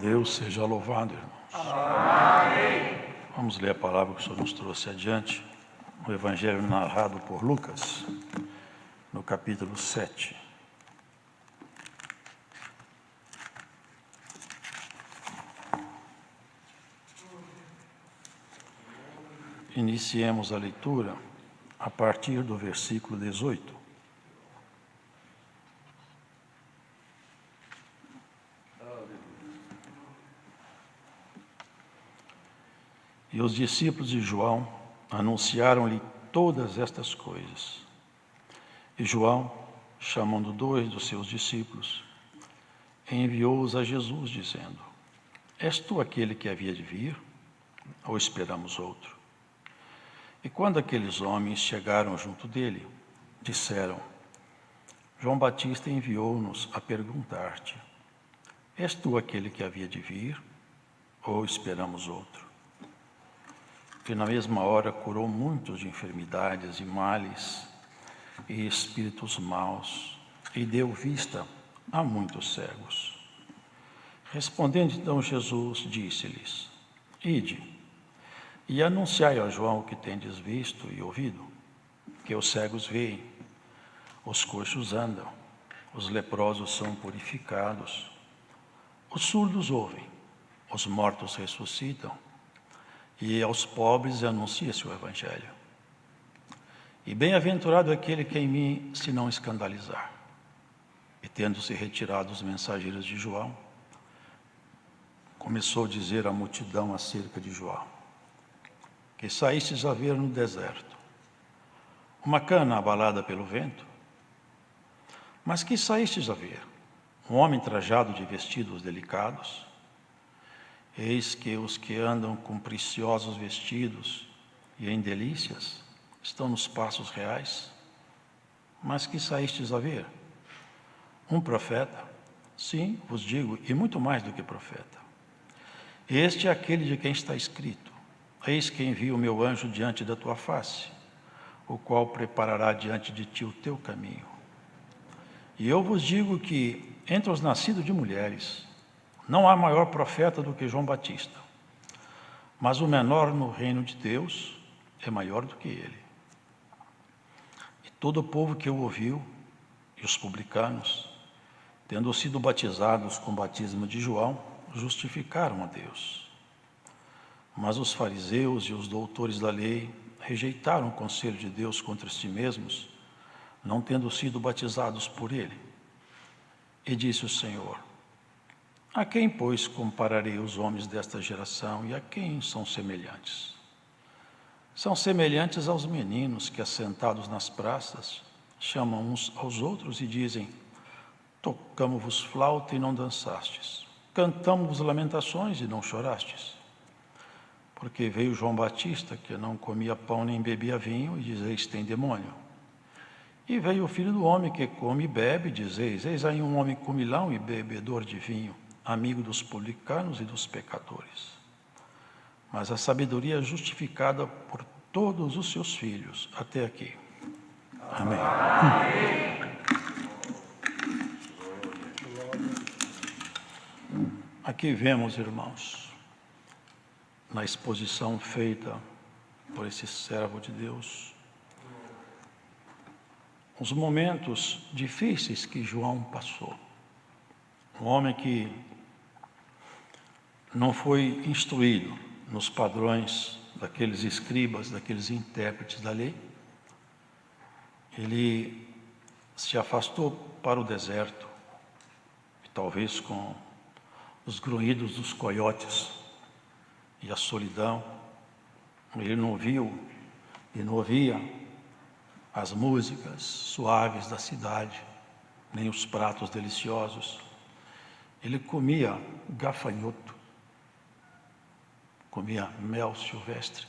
Deus seja louvado, irmãos. Amém. Vamos ler a palavra que o Senhor nos trouxe adiante, o Evangelho narrado por Lucas, no capítulo 7. Iniciemos a leitura a partir do versículo 18. E os discípulos de João anunciaram-lhe todas estas coisas. E João, chamando 2 dos seus discípulos, enviou-os a Jesus, dizendo: És tu aquele que havia de vir, ou esperamos outro? E quando aqueles homens chegaram junto dele, disseram: João Batista enviou-nos a perguntar-te: És tu aquele que havia de vir, ou esperamos outro? Que na mesma hora curou muitos de enfermidades e males e espíritos maus, e deu vista a muitos cegos. Respondendo então Jesus, disse-lhes: Ide, e anunciai a João o que tendes visto e ouvido, que os cegos veem, os coxos andam, os leprosos são purificados, os surdos ouvem, os mortos ressuscitam, e aos pobres anuncia-se o Evangelho. E bem-aventurado aquele que em mim se não escandalizar. E tendo-se retirado os mensageiros de João, começou a dizer à multidão acerca de João: que saístes a ver no deserto uma cana abalada pelo vento, mas que saístes a ver um homem trajado de vestidos delicados. Eis que os que andam com preciosos vestidos e em delícias estão nos passos reais. Mas que saístes a ver? Um profeta? Sim, vos digo, e muito mais do que profeta. Este é aquele de quem está escrito: Eis que envio o meu anjo diante da tua face, o qual preparará diante de ti o teu caminho. E eu vos digo que, entre os nascidos de mulheres, não há maior profeta do que João Batista, mas o menor no reino de Deus é maior do que ele. E todo o povo que o ouviu, e os publicanos, tendo sido batizados com o batismo de João, justificaram a Deus. Mas os fariseus e os doutores da lei rejeitaram o conselho de Deus contra si mesmos, não tendo sido batizados por ele. E disse o Senhor: A quem, pois, compararei os homens desta geração e a quem são semelhantes? São semelhantes aos meninos que, assentados nas praças, chamam uns aos outros e dizem: Tocamo-vos flauta e não dançastes, cantamo-vos lamentações e não chorastes. Porque veio João Batista, que não comia pão nem bebia vinho, e dizeis: tem demônio. E veio o Filho do Homem, que come e bebe, e dizeis: eis aí um homem comilão e bebedor de vinho, amigo dos publicanos e dos pecadores. Mas a sabedoria é justificada por todos os seus filhos. Até aqui. Amém. Aqui vemos, irmãos, na exposição feita por esse servo de Deus, os momentos difíceis que João passou. Um homem que não foi instruído nos padrões daqueles escribas, daqueles intérpretes da lei. Ele se afastou para o deserto, e talvez com os grunhidos dos coiotes e a solidão. Ele não viu e não ouvia as músicas suaves da cidade, nem os pratos deliciosos. Ele comia gafanhoto, comia mel silvestre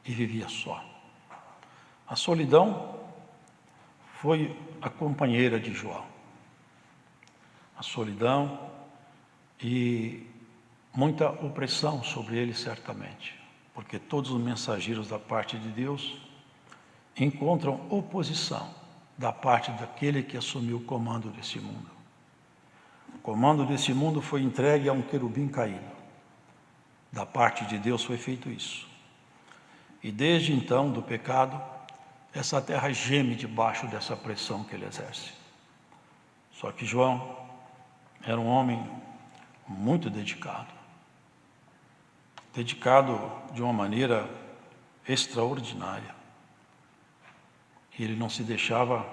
e vivia só. A solidão foi a companheira de João. A solidão e muita opressão sobre ele, certamente, porque todos os mensageiros da parte de Deus encontram oposição da parte daquele que assumiu o comando desse mundo. comando desse mundo foi entregue a um querubim caído. Da parte de Deus foi feito isso. E desde então, do pecado, essa terra geme debaixo dessa pressão que ele exerce. Só que João era um homem muito dedicado de uma maneira extraordinária. E ele não se deixava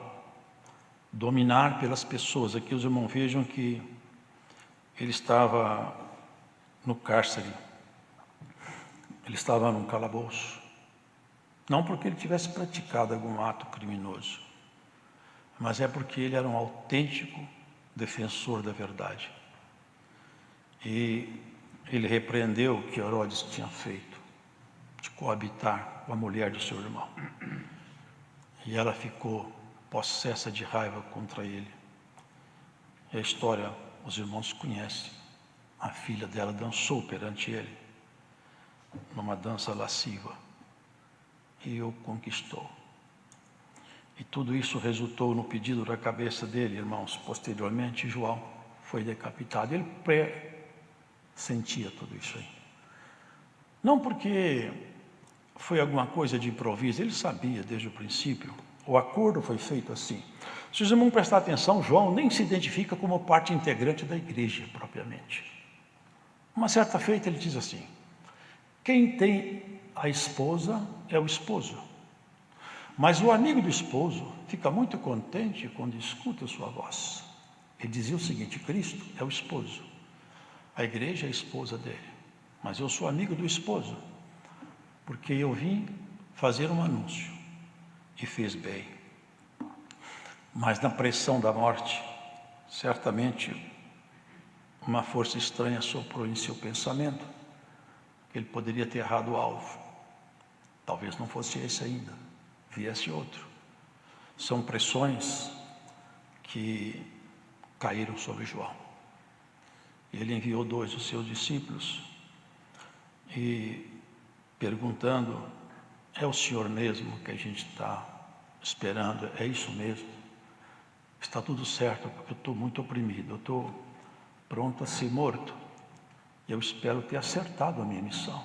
dominar pelas pessoas. Aqui os irmãos vejam que ele estava no cárcere, ele estava num calabouço. Não porque ele tivesse praticado algum ato criminoso, mas é porque ele era um autêntico defensor da verdade. E ele repreendeu o que Herodes tinha feito, de coabitar com a mulher do seu irmão. E ela ficou possessa de raiva contra ele. E a história, os irmãos conhecem. A filha dela dançou perante ele, numa dança lasciva, e o conquistou. E tudo isso resultou no pedido da cabeça dele, irmãos. Posteriormente, João foi decapitado. Ele pressentia tudo isso aí. Não porque foi alguma coisa de improviso, ele sabia desde o princípio. O acordo foi feito assim. Se os irmãos prestar atenção, João nem se identifica como parte integrante da igreja, propriamente. Uma certa feita ele diz assim: quem tem a esposa é o esposo. Mas o amigo do esposo fica muito contente quando escuta sua voz. Ele dizia o seguinte: Cristo é o esposo, a igreja é a esposa dele, mas eu sou amigo do esposo, porque eu vim fazer um anúncio, e fez bem. Mas na pressão da morte, certamente uma força estranha soprou em seu pensamento que ele poderia ter errado o alvo. Talvez não fosse esse ainda, viesse outro. São pressões que caíram sobre João. Ele enviou 2 dos seus discípulos e perguntando: é o Senhor mesmo que a gente está esperando? É isso mesmo? Está tudo certo, porque eu estou muito oprimido, eu estou pronto a ser morto. Eu espero ter acertado a minha missão.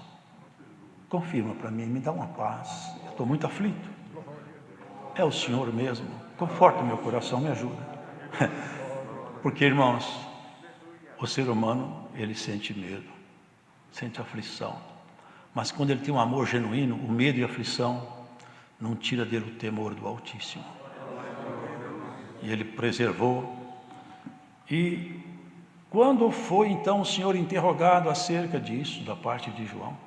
Confirma para mim, me dá uma paz, eu estou muito aflito. É o Senhor mesmo? Conforta o meu coração, me ajuda. Porque, irmãos, o ser humano, ele sente medo, sente aflição. Mas quando ele tem um amor genuíno, o medo e a aflição não tira dele o temor do Altíssimo. E ele preservou. E quando foi então o Senhor interrogado acerca disso, da parte de João?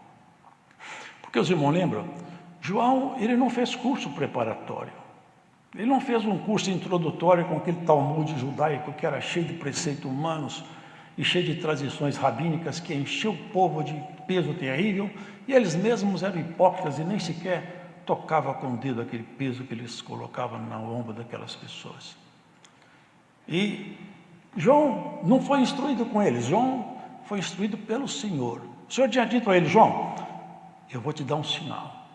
Porque os irmãos lembram? João, ele não fez curso preparatório. Ele não fez um curso introdutório com aquele Talmud judaico que era cheio de preceitos humanos e cheio de tradições rabínicas que encheu o povo de peso terrível, e eles mesmos eram hipócritas e nem sequer tocavam com o dedo aquele peso que eles colocavam na ombro daquelas pessoas. E João não foi instruído com eles, João foi instruído pelo Senhor. O Senhor tinha dito a ele: João, eu vou te dar um sinal.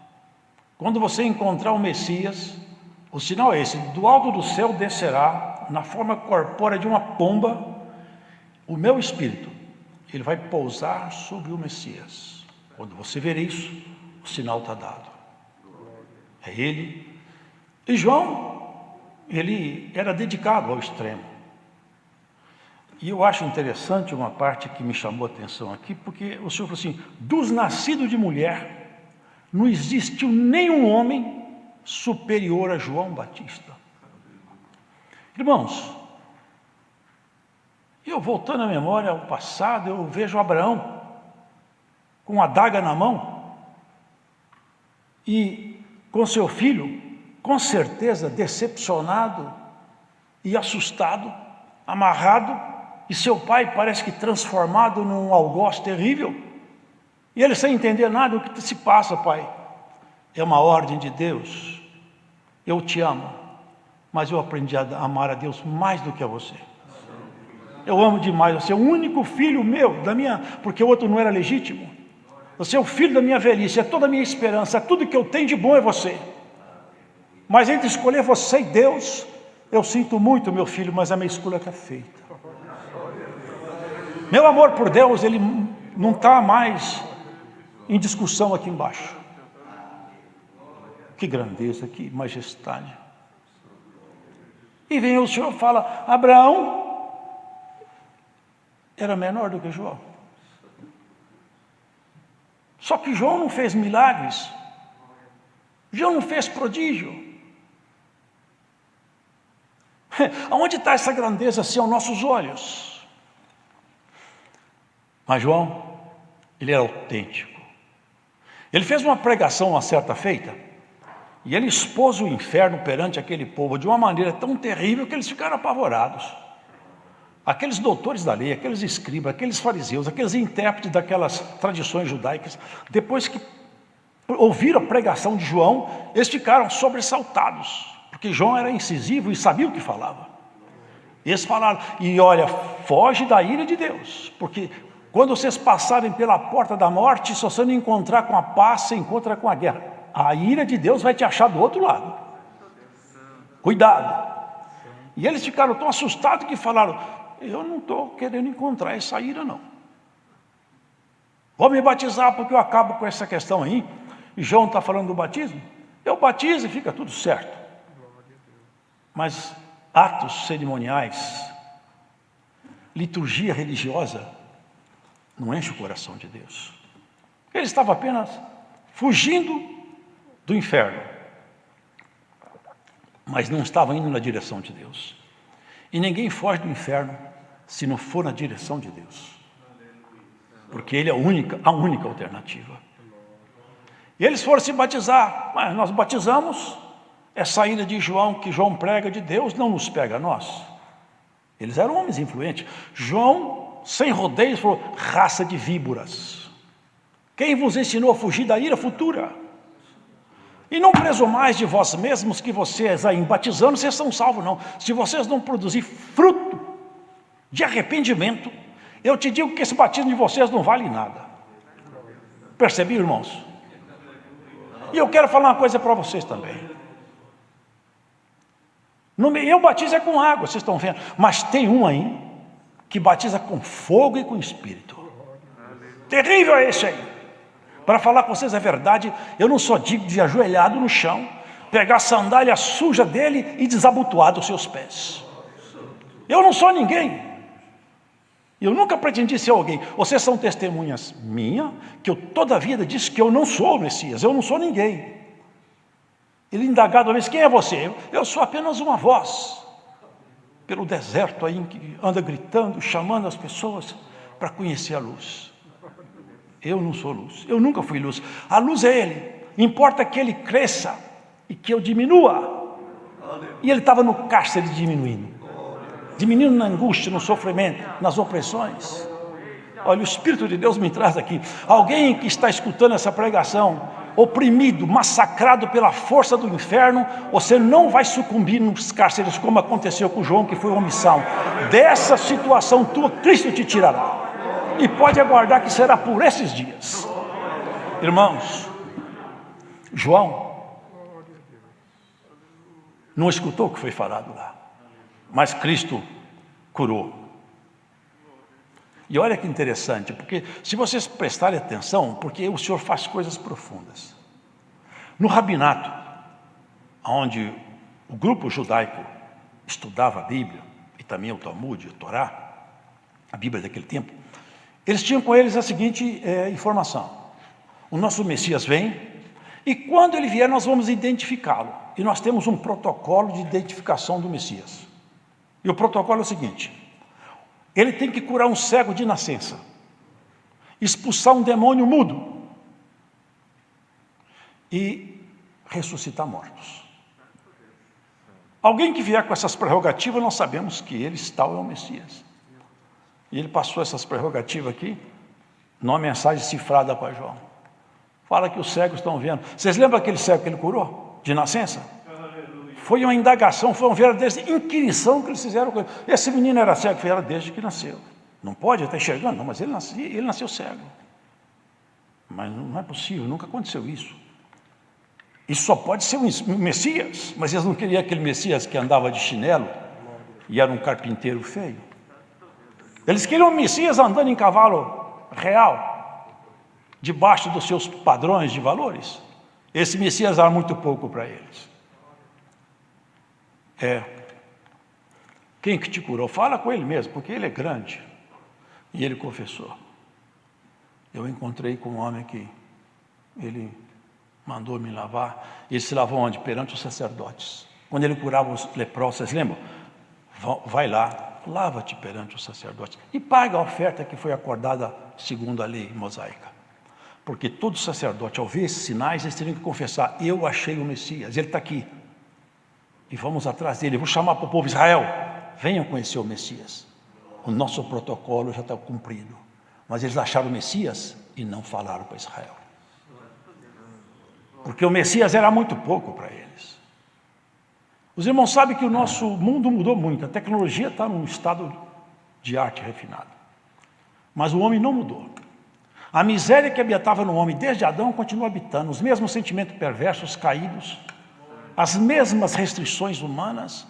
Quando você encontrar o Messias, o sinal é esse: do alto do céu descerá, na forma corpórea de uma pomba, o meu Espírito. Ele vai pousar sobre o Messias. Quando você ver isso, o sinal está dado. É ele. E João, ele era dedicado ao extremo. E eu acho interessante uma parte que me chamou a atenção aqui, porque o Senhor falou assim: dos nascidos de mulher, não existiu nenhum homem superior a João Batista. Irmãos, eu voltando à memória ao passado, eu vejo Abraão com a adaga na mão e com seu filho, com certeza decepcionado e assustado, amarrado, e seu pai parece que transformado num algoz terrível, e ele sem entender nada. O que se passa, pai? É uma ordem de Deus. Eu te amo, mas eu aprendi a amar a Deus mais do que a você. Eu amo demais você, é o único filho meu, porque o outro não era legítimo. Você é o filho da minha velhice, é toda a minha esperança, tudo que eu tenho de bom é você. Mas entre escolher você e Deus, eu sinto muito, meu filho, mas a minha escolha está feita. Meu amor por Deus, ele não está mais em discussão aqui embaixo. Que grandeza, que majestade. E vem o Senhor e fala: Abraão era menor do que João. Só que João não fez milagres. João não fez prodígio. Aonde está essa grandeza assim aos nossos olhos? Mas João, ele era autêntico. Ele fez uma pregação uma certa feita, e ele expôs o inferno perante aquele povo de uma maneira tão terrível que eles ficaram apavorados. Aqueles doutores da lei, aqueles escribas, aqueles fariseus, aqueles intérpretes daquelas tradições judaicas, depois que ouviram a pregação de João, eles ficaram sobressaltados, porque João era incisivo e sabia o que falava. Eles falaram: e olha, foge da ira de Deus, porque quando vocês passarem pela porta da morte, se você não encontrar com a paz, você encontra com a guerra. A ira de Deus vai te achar do outro lado. Cuidado. E eles ficaram tão assustados que falaram: eu não estou querendo encontrar essa ira, não. Vou me batizar porque eu acabo com essa questão aí. E João está falando do batismo. Eu batizo e fica tudo certo. Mas atos cerimoniais, liturgia religiosa, não enche o coração de Deus. Ele estava apenas fugindo do inferno, mas não estava indo na direção de Deus. E ninguém foge do inferno se não for na direção de Deus, porque Ele é a única alternativa. E eles foram se batizar. Mas nós batizamos, essa ira de João, que João prega de Deus, não nos pega a nós. Eles eram homens influentes. João, sem rodeios, falou: raça de víboras, quem vos ensinou a fugir da ira futura? E não presumais de vós mesmos que vocês aí batizando, vocês são salvos, não. Se vocês não produzir fruto de arrependimento, eu te digo que esse batismo de vocês não vale nada. Percebiam, irmãos? E eu quero falar uma coisa para vocês também. Eu batizo é com água, vocês estão vendo. Mas tem um aí que batiza com fogo e com espírito. Terrível é esse aí. Para falar com vocês a verdade, eu não sou digno de ajoelhado no chão, pegar a sandália suja dele e desabotoar dos seus pés. Eu não sou ninguém. Eu nunca pretendi ser alguém. Vocês são testemunhas minhas, que eu toda a vida disse que eu não sou o Messias, eu não sou ninguém. Ele indagado uma vez: quem é você? Eu sou apenas uma voz pelo deserto aí, que anda gritando, chamando as pessoas para conhecer a luz. Eu não sou luz, eu nunca fui luz. A luz é Ele. Importa que Ele cresça e que eu diminua. E Ele estava no cárcere diminuindo na angústia, no sofrimento, nas opressões. Olha, o Espírito de Deus me traz aqui. Alguém que está escutando essa pregação, oprimido, massacrado pela força do inferno, você não vai sucumbir nos cárceres como aconteceu com João, que foi omissão. Dessa situação tua, Cristo te tirará. E pode aguardar que será por esses dias. Irmãos, João não escutou o que foi falado lá, mas Cristo curou. E olha que interessante, porque se vocês prestarem atenção, porque o Senhor faz coisas profundas. No rabinato, onde o grupo judaico estudava a Bíblia, e também o Talmud, a Torá, a Bíblia daquele tempo, eles tinham com eles a seguinte informação: o nosso Messias vem, e quando ele vier nós vamos identificá-lo. E nós temos um protocolo de identificação do Messias. E o protocolo é o seguinte: ele tem que curar um cego de nascença, expulsar um demônio mudo e ressuscitar mortos. Alguém que vier com essas prerrogativas, nós sabemos que ele tal é o Messias. E ele passou essas prerrogativas aqui, numa mensagem cifrada para João. Fala que os cegos estão vendo. Vocês lembram aquele cego que ele curou, de nascença? Foi uma indagação, foi uma verdadeira inquirição que eles fizeram com ele. Esse menino era cego, era desde que nasceu. Não pode estar enxergando, não, mas ele nasceu cego. Mas não é possível, nunca aconteceu isso. Isso só pode ser um Messias, mas eles não queriam aquele Messias que andava de chinelo e era um carpinteiro feio. Eles queriam o Messias andando em cavalo real, debaixo dos seus padrões de valores. Esse Messias era muito pouco para eles. Quem que te curou? Fala com ele mesmo, porque ele é grande. E ele confessou. Eu encontrei com um homem que ele mandou me lavar. Ele se lavou onde? Perante os sacerdotes. Quando ele curava os leprosos, vocês lembram? Vai lá, lava-te perante os sacerdotes e paga a oferta que foi acordada segundo a lei mosaica. Porque todo sacerdote, ao ver esses sinais, eles teriam que confessar: eu achei o Messias, ele está aqui. E vamos atrás dele. Eu vou chamar para o povo: Israel, venham conhecer o Messias. O nosso protocolo já está cumprido. Mas eles acharam o Messias e não falaram para Israel. Porque o Messias era muito pouco para eles. Os irmãos sabem que o nosso mundo mudou muito. A tecnologia está num estado de arte refinado. Mas o homem não mudou. A miséria que habitava no homem desde Adão continua habitando. Os mesmos sentimentos perversos, caídos. As mesmas restrições humanas.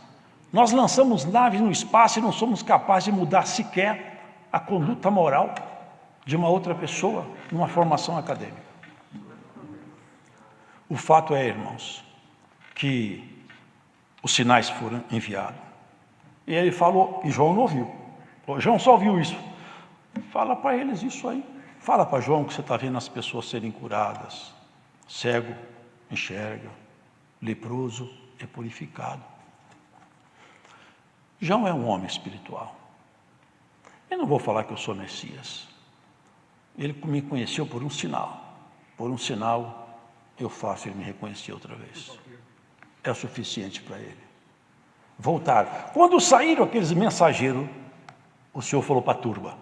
Nós lançamos naves no espaço e não somos capazes de mudar sequer a conduta moral de uma outra pessoa numa formação acadêmica. O fato é, irmãos, que os sinais foram enviados. E ele falou, e João não ouviu. João só ouviu isso. Fala para eles isso aí. Fala para João que você está vendo as pessoas serem curadas. Cego enxerga, leproso é purificado. João é um homem espiritual. Eu não vou falar que eu sou Messias. Ele me conheceu por um sinal. Por um sinal eu faço ele me reconhecer outra vez. É o suficiente para ele. Voltaram. Quando saíram aqueles mensageiros, o Senhor falou para a turba: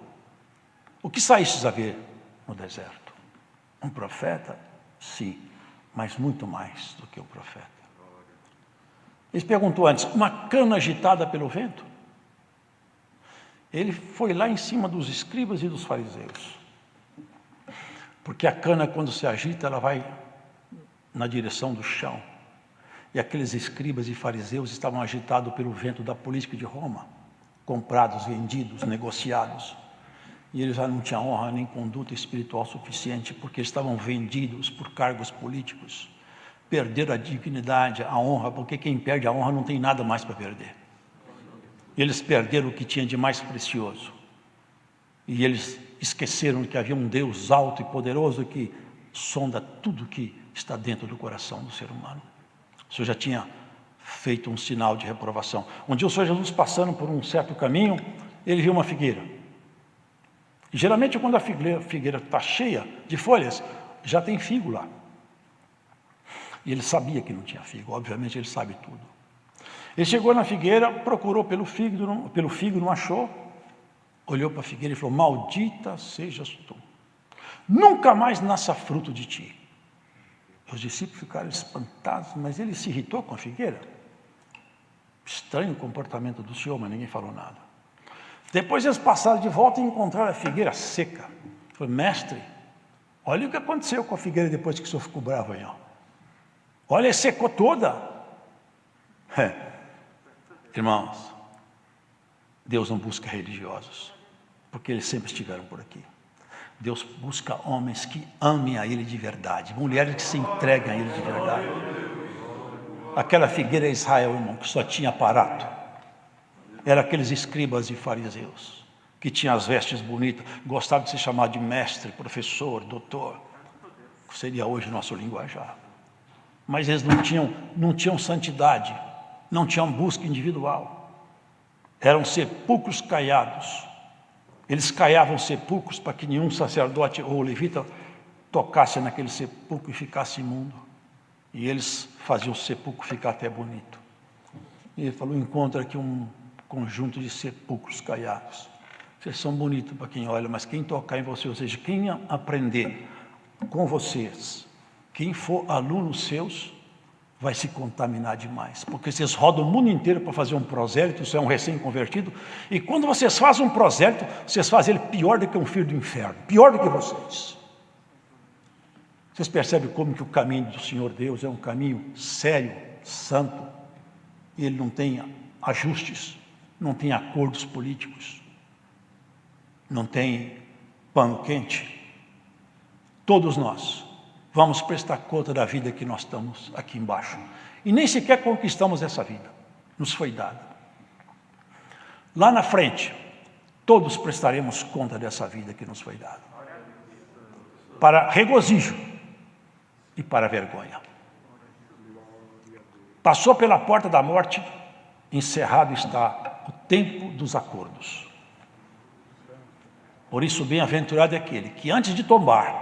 o que saístes a ver no deserto? Um profeta? Sim, mas muito mais do que um profeta. Ele perguntou antes: uma cana agitada pelo vento? Ele foi lá em cima dos escribas e dos fariseus. Porque a cana, quando se agita, ela vai na direção do chão. E aqueles escribas e fariseus estavam agitados pelo vento da política de Roma, comprados, vendidos, negociados. E eles já não tinham honra nem conduta espiritual suficiente, porque eles estavam vendidos por cargos políticos. Perderam a dignidade, a honra, porque quem perde a honra não tem nada mais para perder. Eles perderam o que tinha de mais precioso. E eles esqueceram que havia um Deus alto e poderoso que sonda tudo que está dentro do coração do ser humano. O Senhor já tinha feito um sinal de reprovação. Um dia o Senhor Jesus, passando por um certo caminho, ele viu uma figueira. E geralmente quando a figueira está cheia de folhas, já tem figo lá. E ele sabia que não tinha figo, obviamente ele sabe tudo. Ele chegou na figueira, procurou pelo figo, não achou. Olhou para a figueira e falou: maldita sejas tu. Nunca mais nasça fruto de ti. Os discípulos ficaram espantados, mas ele se irritou com a figueira. Estranho o comportamento do Senhor, mas ninguém falou nada. Depois eles passaram de volta e encontraram a figueira seca. Falei: mestre, olha o que aconteceu com a figueira depois que o Senhor ficou bravo aí. Ó. Olha, secou toda. Irmãos, Deus não busca religiosos, porque eles sempre estiveram por aqui. Deus busca homens que amem a Ele de verdade, mulheres que se entreguem a Ele de verdade. Aquela figueira é Israel, irmão, que só tinha aparato. Era aqueles escribas e fariseus, que tinham as vestes bonitas, gostavam de se chamar de mestre, professor, doutor, que seria hoje o nosso linguajar. Mas eles não tinham santidade, não tinham busca individual. Eram sepulcros caiados. Eles caiavam sepulcros para que nenhum sacerdote ou levita tocasse naquele sepulcro e ficasse imundo. E eles faziam o sepulcro ficar até bonito. E ele falou: encontra aqui um conjunto de sepulcros caiados. Vocês são bonitos para quem olha, mas quem tocar em vocês, ou seja, quem aprender com vocês, quem for alunos seus, vai se contaminar demais, porque vocês rodam o mundo inteiro para fazer um prosélito, você é um recém-convertido, e quando vocês fazem um prosélito, vocês fazem ele pior do que um filho do inferno, pior do que vocês. Vocês percebem como que o caminho do Senhor Deus é um caminho sério, santo, e ele não tem ajustes, não tem acordos políticos. não tem pano quente, todos nós vamos prestar conta da vida que nós estamos aqui embaixo. E nem sequer conquistamos essa vida, nos foi dada. Lá na frente, todos prestaremos conta dessa vida que nos foi dada. Para regozijo e para vergonha. Passou pela porta da morte, encerrado está o tempo dos acordos. Por isso, bem-aventurado é aquele que antes de tombar,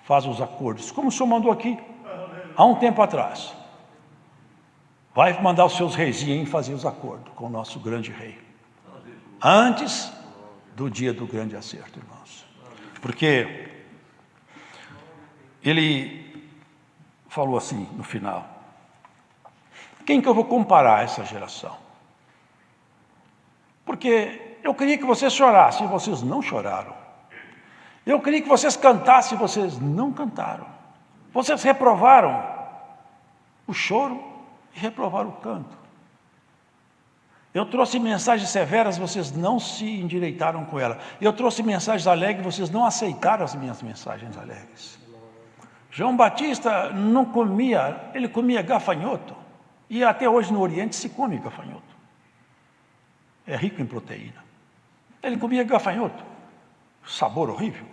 faz os acordos, como o Senhor mandou aqui, há um tempo atrás. Vai mandar os seus reizinhos fazer os acordos com o nosso grande rei. Antes do dia do grande acerto, irmãos. Porque ele falou assim no final: quem que eu vou comparar a essa geração? Porque eu queria que vocês chorassem e vocês não choraram. Eu queria que vocês cantassem e vocês não cantaram. Vocês reprovaram o choro e reprovaram o canto. Eu trouxe mensagens severas, vocês não se endireitaram com ela. Eu trouxe mensagens alegres, vocês não aceitaram as minhas mensagens alegres. João Batista não comia, ele comia gafanhoto. E até hoje no Oriente se come gafanhoto. É rico em proteína. Ele comia gafanhoto. Sabor horrível.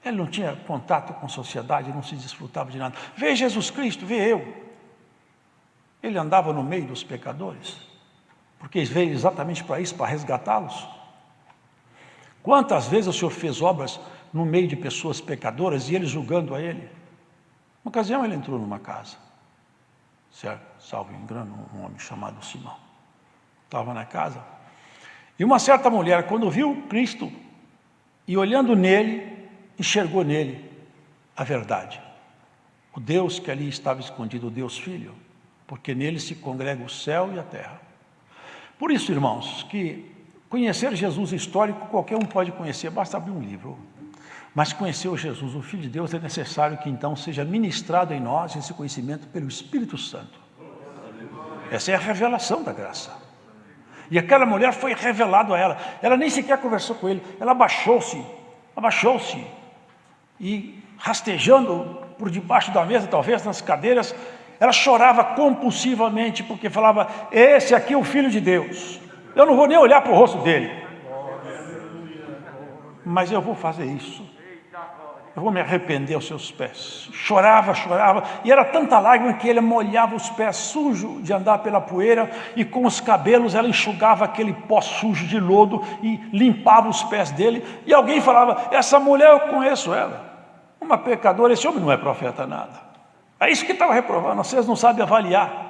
Ele não tinha contato com a sociedade, não se desfrutava de nada. Vê Jesus Cristo, vê eu. Ele andava no meio dos pecadores, porque veio exatamente para isso, para resgatá-los. Quantas vezes o Senhor fez obras no meio de pessoas pecadoras e eles julgando a Ele? Uma ocasião ele entrou numa casa, certo? Salvo engano, um homem chamado Simão. Estava na casa. E uma certa mulher, quando viu Cristo e olhando nele, enxergou nele a verdade. O Deus que ali estava escondido, o Deus Filho, porque nele se congrega o céu e a terra. Por isso, irmãos, que conhecer Jesus histórico, qualquer um pode conhecer, basta abrir um livro. Mas conhecer o Jesus, o Filho de Deus, é necessário que então seja ministrado em nós esse conhecimento pelo Espírito Santo. Essa é a revelação da graça. E aquela mulher foi revelado a ela. Ela nem sequer conversou com ele. Ela abaixou-se e rastejando por debaixo da mesa, talvez nas cadeiras, ela chorava compulsivamente, porque falava: esse aqui é o Filho de Deus. Eu não vou nem olhar para o rosto dele, mas eu vou fazer isso. Eu vou me arrepender aos seus pés. Chorava, e era tanta lágrima que ele molhava os pés sujos de andar pela poeira, e com os cabelos ela enxugava aquele pó sujo de lodo e limpava os pés dele. E alguém falava: essa mulher eu conheço ela, uma pecadora, esse homem não é profeta nada. É isso que estava reprovando, vocês não sabem avaliar.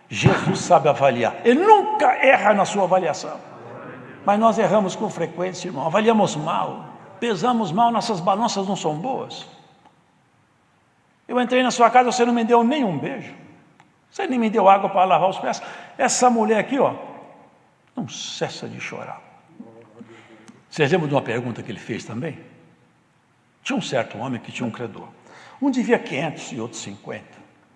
Jesus sabe avaliar, ele nunca erra na sua avaliação. Mas nós erramos com frequência, irmão, avaliamos mal. Pesamos mal, nossas balanças não são boas. Eu entrei na sua casa, você não me deu nenhum beijo. Você nem me deu água para lavar os pés. Essa mulher aqui, ó, não cessa de chorar. Vocês lembram de uma pergunta que ele fez também? Tinha um certo homem que tinha um credor. Um devia 500 e outro 50.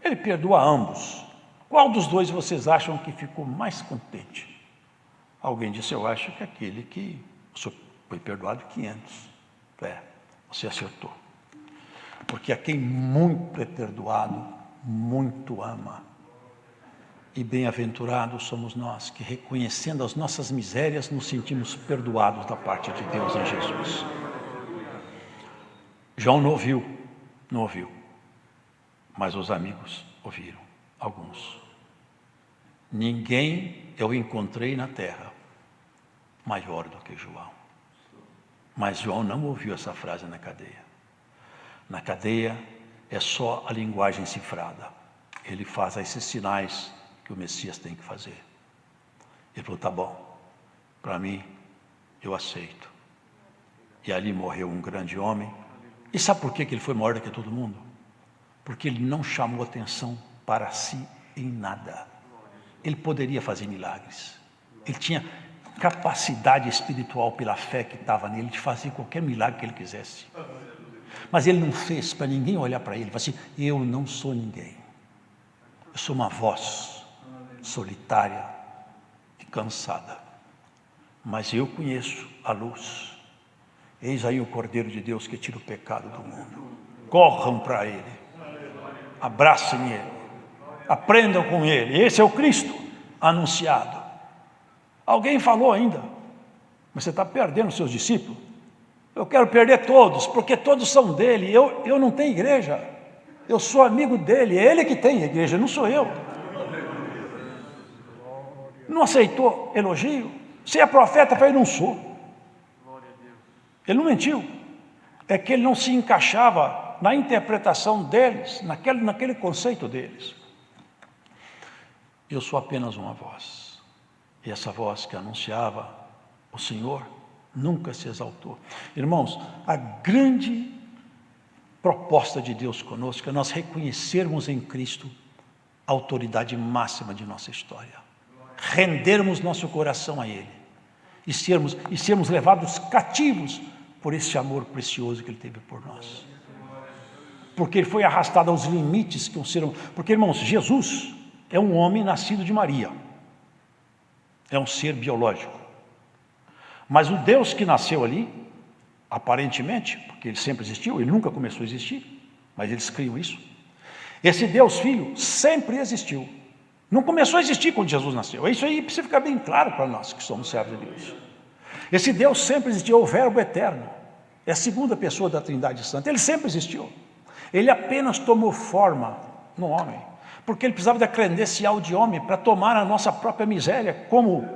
Ele perdoa ambos. Qual dos dois vocês acham que ficou mais contente? Alguém disse: eu acho que aquele que o senhor foi perdoado 500. Você acertou. Porque a quem muito é perdoado, muito ama. E bem-aventurados somos nós, que reconhecendo as nossas misérias, nos sentimos perdoados da parte de Deus em Jesus. João não ouviu, mas os amigos ouviram, alguns. Ninguém eu encontrei na terra maior do que João. Mas João não ouviu essa frase na cadeia. Na cadeia é só a linguagem cifrada. Ele faz esses sinais que o Messias tem que fazer. Ele falou: tá bom, para mim, eu aceito. E ali morreu um grande homem. E sabe por que ele foi maior do que todo mundo? Porque ele não chamou atenção para si em nada. Ele poderia fazer milagres. Ele tinha capacidade espiritual pela fé que estava nele de fazer qualquer milagre que ele quisesse. Mas ele não fez para ninguém olhar para ele e falar assim: eu não sou ninguém. Eu sou uma voz solitária e cansada. Mas eu conheço a luz. Eis aí o Cordeiro de Deus que tira o pecado do mundo. Corram para Ele, abracem Ele, aprendam com Ele. Esse é o Cristo anunciado. Alguém falou ainda, mas você está perdendo os seus discípulos. Eu quero perder todos, porque todos são dele. Eu não tenho igreja, eu sou amigo dele, é ele que tem igreja, não sou eu. Não aceitou elogio? Se é profeta, eu falei, não sou. Ele não mentiu, é que ele não se encaixava na interpretação deles, naquele conceito deles. Eu sou apenas uma voz, e essa voz que anunciava o Senhor nunca se exaltou. Irmãos, a grande proposta de Deus conosco é nós reconhecermos em Cristo a autoridade máxima de nossa história, rendermos nosso coração a Ele e sermos levados cativos por esse amor precioso que Ele teve por nós. Porque Ele foi arrastado aos limites que um ser humano... Porque, irmãos, Jesus é um homem nascido de Maria, é um ser biológico. Mas o Deus que nasceu ali, aparentemente, porque Ele sempre existiu, Ele nunca começou a existir, mas eles criam isso. Esse Deus Filho sempre existiu. Não começou a existir quando Jesus nasceu. Isso aí precisa ficar bem claro para nós que somos servos de Deus. Esse Deus sempre existiu, é o Verbo eterno. É a segunda pessoa da Trindade Santa. Ele sempre existiu. Ele apenas tomou forma no homem, porque Ele precisava da credencial de homem para tomar a nossa própria miséria como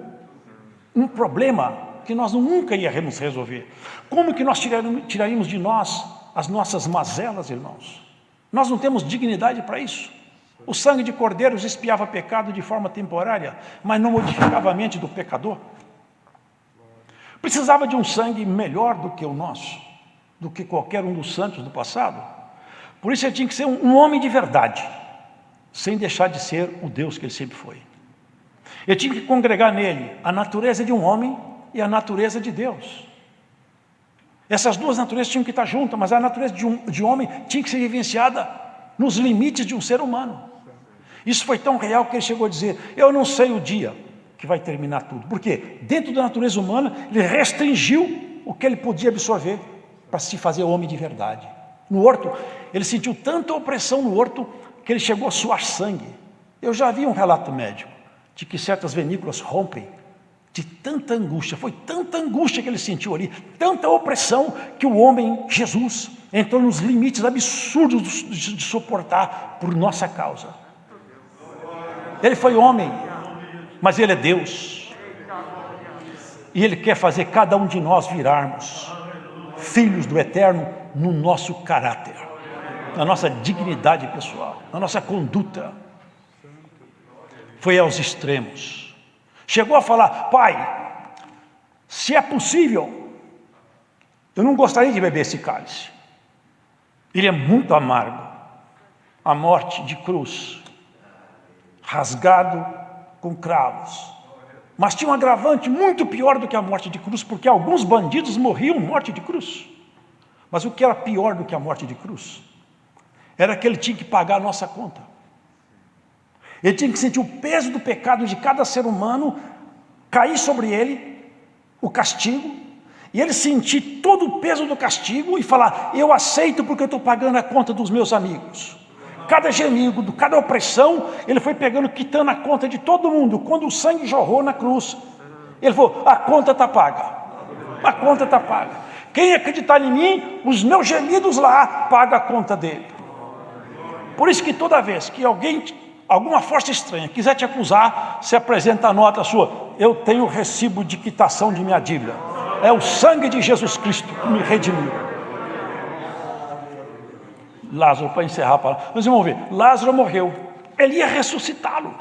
um problema que nós nunca iríamos resolver. Como que nós tiraríamos de nós as nossas mazelas, irmãos? Nós não temos dignidade para isso. O sangue de cordeiros expiava pecado de forma temporária, mas não modificava a mente do pecador. Precisava de um sangue melhor do que o nosso, do que qualquer um dos santos do passado. Por isso ele tinha que ser um homem de verdade, sem deixar de ser o Deus que ele sempre foi. Ele tinha que congregar nele a natureza de um homem e a natureza de Deus. Essas duas naturezas tinham que estar juntas, mas a natureza de homem tinha que ser vivenciada nos limites de um ser humano. Isso foi tão real que ele chegou a dizer: eu não sei o dia que vai terminar tudo. Por quê? Dentro da natureza humana, ele restringiu o que ele podia absorver para se fazer homem de verdade. No horto, ele sentiu tanta opressão no horto que ele chegou a suar sangue. Eu já vi um relato médico de que certas venículas rompem de tanta angústia. Foi tanta angústia que ele sentiu ali, tanta opressão, que o homem, Jesus, entrou nos limites absurdos de suportar por nossa causa. Ele foi homem, mas Ele é Deus. E Ele quer fazer cada um de nós virarmos filhos do Eterno no nosso caráter, na nossa dignidade pessoal, na nossa conduta. Foi aos extremos. Chegou a falar: Pai, se é possível, eu não gostaria de beber esse cálice. Ele é muito amargo. A morte de cruz, rasgado com cravos. Mas tinha um agravante muito pior do que a morte de cruz, porque alguns bandidos morriam morte de cruz. Mas o que era pior do que a morte de cruz era que ele tinha que pagar a nossa conta. Ele tinha que sentir o peso do pecado de cada ser humano, cair sobre ele o castigo, e ele sentir todo o peso do castigo e falar: eu aceito porque eu estou pagando a conta dos meus amigos. Cada gemido, cada opressão, ele foi pegando, quitando a conta de todo mundo. Quando o sangue jorrou na cruz, ele falou: a conta está paga, a conta está paga. Quem acreditar em mim, os meus gemidos lá, paga a conta dele. Por isso que toda vez que alguma força estranha quiser te acusar, se apresenta a nota sua: eu tenho recibo de quitação de minha dívida. É o sangue de Jesus Cristo que me redimiu. Lázaro, para encerrar a palavra, mas vamos ver, Lázaro morreu, ele ia ressuscitá-lo,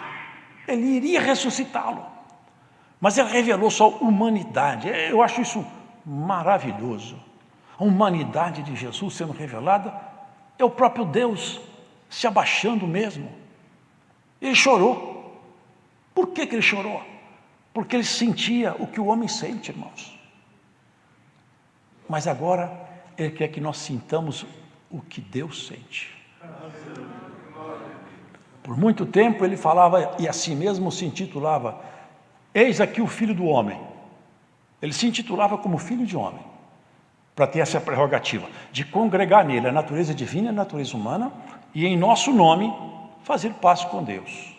ele iria ressuscitá-lo, mas ele revelou sua humanidade. Eu acho isso maravilhoso. A humanidade de Jesus sendo revelada é o próprio Deus se abaixando mesmo. Ele chorou. Por que ele chorou? Porque ele sentia o que o homem sente, irmãos. Mas agora ele quer que nós sintamos o que Deus sente. Por muito tempo ele falava, e assim mesmo se intitulava: eis aqui o Filho do Homem. Ele se intitulava como Filho de Homem, para ter essa prerrogativa de congregar nele a natureza divina e a natureza humana e, em nosso nome, fazer paz com Deus.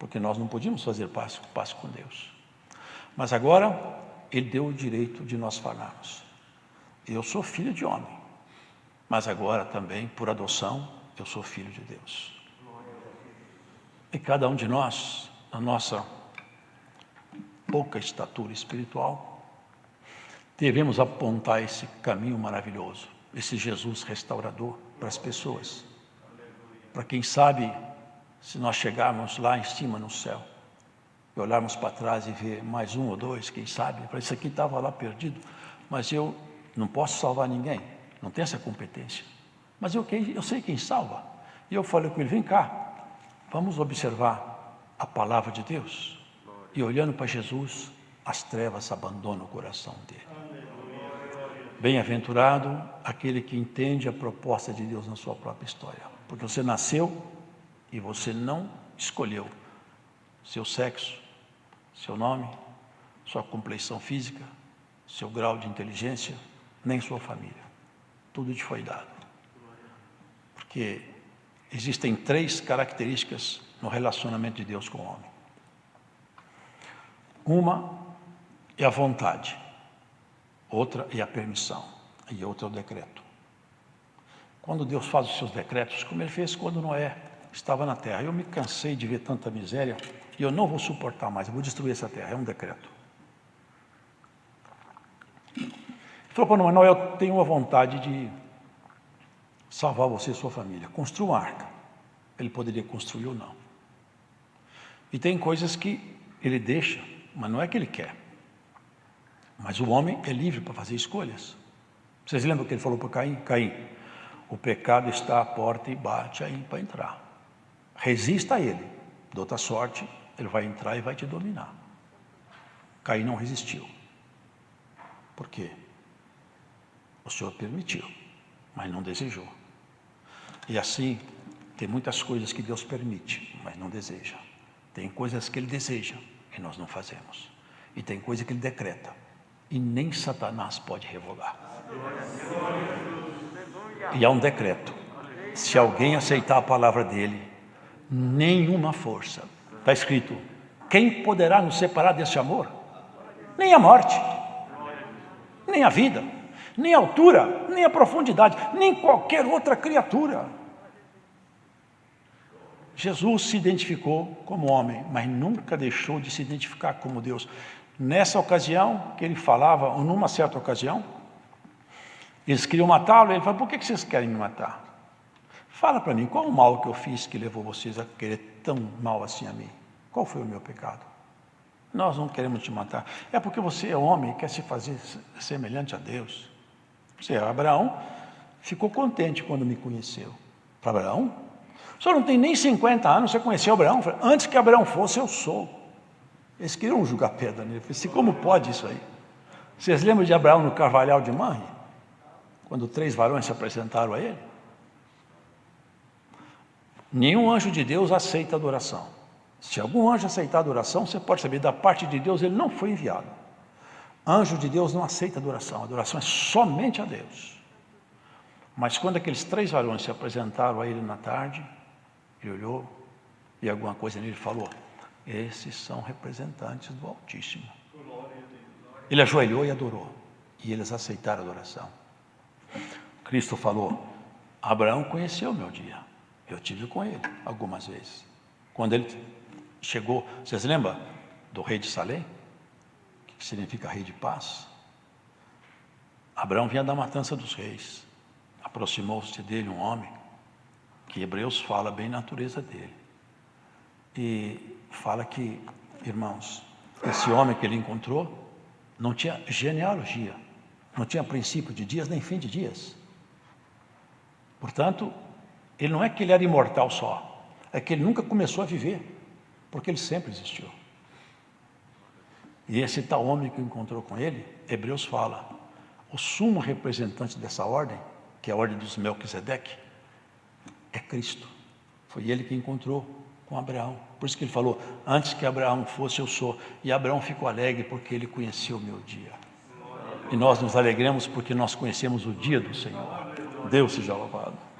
Porque nós não podíamos fazer paz com Deus. Mas agora, Ele deu o direito de nós falarmos. Eu sou filho de homem, mas agora também, por adoção, eu sou filho de Deus. E cada um de nós, na nossa pouca estatura espiritual, devemos apontar esse caminho maravilhoso, esse Jesus restaurador para as pessoas. Para quem sabe, se nós chegarmos lá em cima no céu, e olharmos para trás e ver mais um ou dois, quem sabe, para isso aqui estava lá perdido, mas eu não posso salvar ninguém, não tenho essa competência. Mas eu sei quem salva. E eu falei com ele, vem cá, vamos observar a palavra de Deus. E olhando para Jesus, as trevas abandonam o coração dele. Bem-aventurado aquele que entende a proposta de Deus na sua própria história. Porque você nasceu e você não escolheu seu sexo, seu nome, sua compleição física, seu grau de inteligência, nem sua família. Tudo te foi dado. Porque existem 3 características no relacionamento de Deus com o homem. Uma é a vontade, outra é a permissão e outra é o decreto. Quando Deus faz os seus decretos, como Ele fez quando Noé estava na terra, eu me cansei de ver tanta miséria e eu não vou suportar mais, eu vou destruir essa terra, é um decreto. Ele falou para Noé, eu tenho uma vontade de salvar você e sua família, construa uma arca. Ele poderia construir ou não. E tem coisas que Ele deixa, mas não é que Ele quer. Mas o homem é livre para fazer escolhas. Vocês lembram que Ele falou para Caim? Caim, o pecado está à porta e bate aí para entrar. Resista a ele, de outra sorte, ele vai entrar e vai te dominar. Caim não resistiu. Por quê? O Senhor permitiu, mas não desejou. E assim, tem muitas coisas que Deus permite, mas não deseja. Tem coisas que Ele deseja e nós não fazemos. E tem coisa que Ele decreta e nem Satanás pode revogar. E há um decreto. Se alguém aceitar a palavra dele, nenhuma força. Está escrito, quem poderá nos separar desse amor? Nem a morte, nem a vida, nem a altura, nem a profundidade, nem qualquer outra criatura. Jesus se identificou como homem, mas nunca deixou de se identificar como Deus. Nessa ocasião que ele falava, ou numa certa ocasião, eles queriam matá-lo, ele falou, por que vocês querem me matar? Fala para mim, qual o mal que eu fiz que levou vocês a querer tão mal assim a mim? Qual foi o meu pecado? Nós não queremos te matar. É porque você é homem e quer se fazer semelhante a Deus. Você, Abraão, ficou contente quando me conheceu. Para Abraão, o senhor não tem nem 50 anos, você conheceu Abraão? Falei, antes que Abraão fosse, eu sou. Eles queriam jogar pedra nele. Eu falei, como pode isso aí? Vocês lembram de Abraão no Carvalhal de Manre? Quando 3 varões se apresentaram a ele? Nenhum anjo de Deus aceita adoração. Se algum anjo aceitar adoração, você pode saber, da parte de Deus, ele não foi enviado. Anjo de Deus não aceita adoração. A adoração é somente a Deus. Mas quando aqueles 3 varões se apresentaram a ele na tarde, ele olhou e alguma coisa nele falou, esses são representantes do Altíssimo. Ele ajoelhou e adorou. E eles aceitaram a adoração. Cristo falou, Abraão conheceu o meu dia. Eu tive com ele algumas vezes. Quando ele chegou, vocês lembram do rei de Salém? Que significa rei de paz? Abraão vinha da matança dos reis. Aproximou-se dele um homem, que Hebreus fala bem a natureza dele. E fala que, irmãos, esse homem que ele encontrou, não tinha genealogia, não tinha princípio de dias, nem fim de dias. Portanto, ele não é que ele era imortal só, é que ele nunca começou a viver, porque ele sempre existiu. E esse tal homem que encontrou com ele, Hebreus fala, o sumo representante dessa ordem, que é a ordem dos Melquisedeque, é Cristo. Foi ele que encontrou com Abraão. Por isso que ele falou, antes que Abraão fosse, eu sou. E Abraão ficou alegre porque ele conheceu o meu dia. e nós nos alegremos porque nós conhecemos o dia do Senhor. Deus seja louvado.